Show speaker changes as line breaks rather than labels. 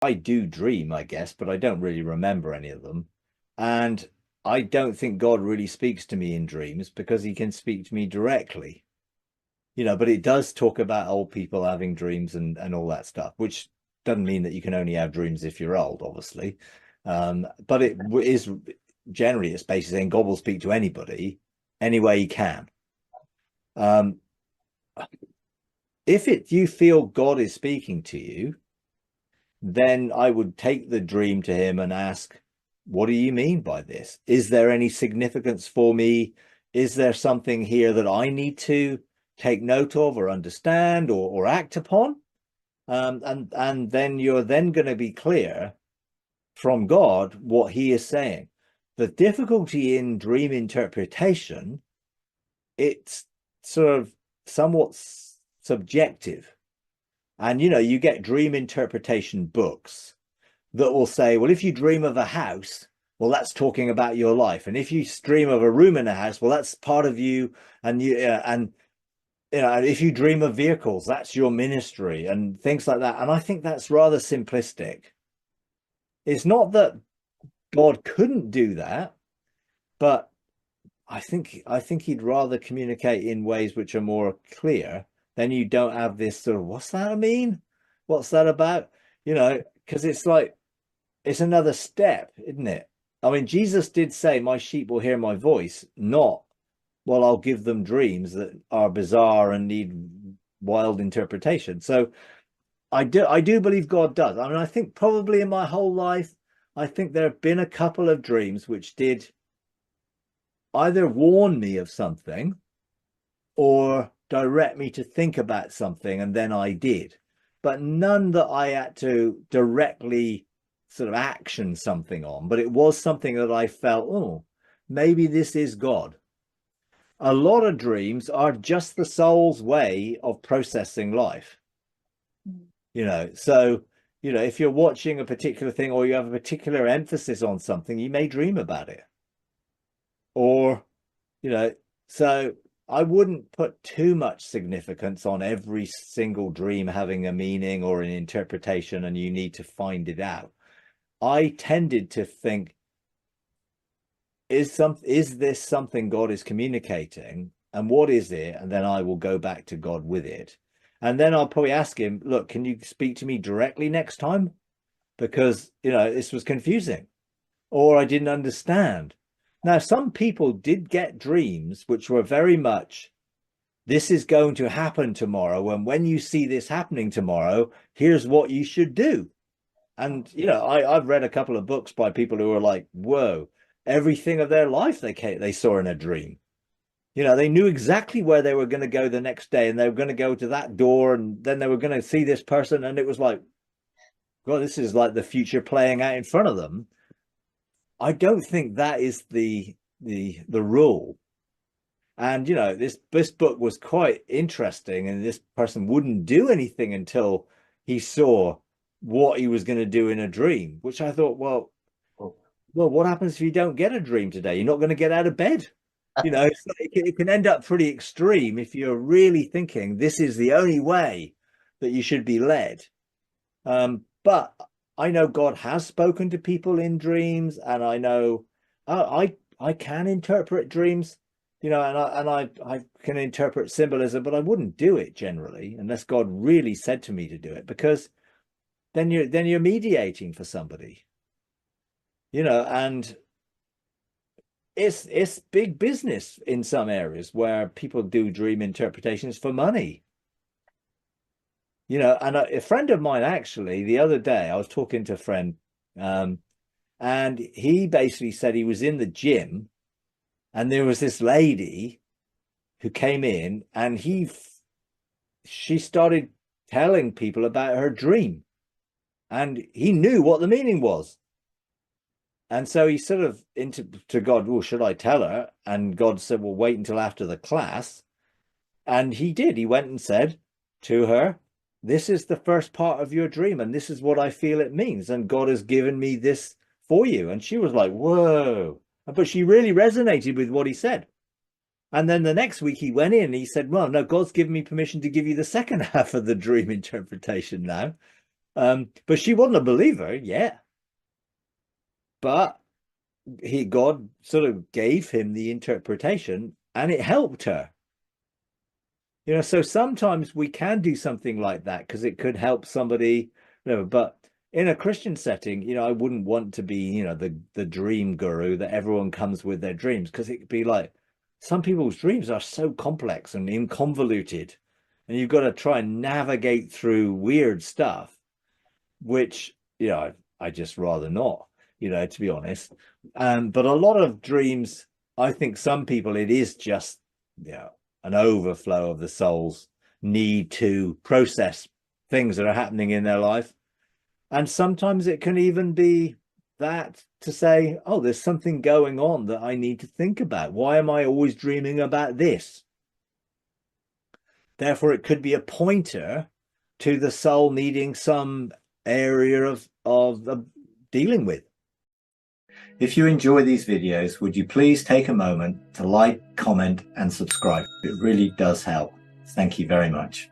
I do dream, I guess, but I don't really remember any of them. And I don't think God really speaks to me in dreams because he can speak to me directly. But it does talk about old people having dreams and all that stuff, which doesn't mean that you can only have dreams if you're old, obviously. But it is generally, it's basically saying God will speak to anybody any way he can. Um, if you feel God is speaking to you, then I would take the dream to him and ask, what do you mean by this? Is there any significance for me? Is there something here that I need to take note of or understand or act upon? And then you're then going to be clear from God what he is saying. The difficulty in dream interpretation, it's sort of somewhat subjective. And, you get dream interpretation books that will say, well, if you dream of a house, well, that's talking about your life. And if you dream of a room in a house, well, that's part of you. And if you dream of vehicles, that's your ministry and things like that. And I think that's rather simplistic. It's not that God couldn't do that, but I think he'd rather communicate in ways which are more clear. Then you don't have this sort of, what's that mean? What's that about? Because it's like, it's another step, isn't it? I mean, Jesus did say, my sheep will hear my voice, not, well, I'll give them dreams that are bizarre and need wild interpretation. So I do believe God does. I mean, I think probably in my whole life, I think there have been a couple of dreams which did either warn me of something or direct me to think about something, and then I did, but none that I had to directly sort of action something on. But it was something that I felt, oh, maybe this is God. A lot of dreams are just the soul's way of processing life. So if you're watching a particular thing or you have a particular emphasis on something, you may dream about it. Or so I wouldn't put too much significance on every single dream having a meaning or an interpretation, and you need to find it out. I tended to think, is this something God is communicating, and what is it? And then I will go back to God with it. And then I'll probably ask him, look, can you speak to me directly next time? Because, this was confusing, or I didn't understand. Now, some people did get dreams which were very much, this is going to happen tomorrow, and when you see this happening tomorrow, here's what you should do. And I've read a couple of books by people who are like, whoa, everything of their life they saw in a dream. They knew exactly where they were going to go the next day, and they were going to go to that door, and then they were going to see this person, and it was like, well, this is like the future playing out in front of them. I don't think that is the rule. And this book was quite interesting, and this person wouldn't do anything until he saw what he was going to do in a dream, which I thought, well, what happens if you don't get a dream today? You're not going to get out of bed. It can end up pretty extreme if you're really thinking this is the only way that you should be led. But I know God has spoken to people in dreams, and I know I can interpret dreams, and I can interpret symbolism, but I wouldn't do it generally unless God really said to me to do it, because then you're mediating for somebody, and it's big business in some areas where people do dream interpretations for money. And a friend of mine, actually, the other day, I was talking to a friend, and he basically said he was in the gym, and there was this lady who came in, and she started telling people about her dream, and he knew what the meaning was. And so he sort of to God, well, should I tell her? And God said, well, wait until after the class. And he did. He went and said to her, this is the first part of your dream, and this is what I feel it means. And God has given me this for you. And she was like, whoa. But she really resonated with what he said. And then the next week he went in and he said, well, no, God's given me permission to give you the second half of the dream interpretation now. But she wasn't a believer yet. But God sort of gave him the interpretation and it helped her. So sometimes we can do something like that because it could help somebody, but in a Christian setting, I wouldn't want to be, the dream guru that everyone comes with their dreams, because it could be like some people's dreams are so complex and convoluted, and you've got to try and navigate through weird stuff, which, I just rather not, to be honest. But a lot of dreams, I think some people, it is just, an overflow of the soul's need to process things that are happening in their life. And sometimes it can even be that to say, oh, there's something going on that I need to think about. Why am I always dreaming about this? Therefore, it could be a pointer to the soul needing some area of dealing with. If you enjoy these videos, would you please take a moment to like, comment, and subscribe? It really does help. Thank you very much.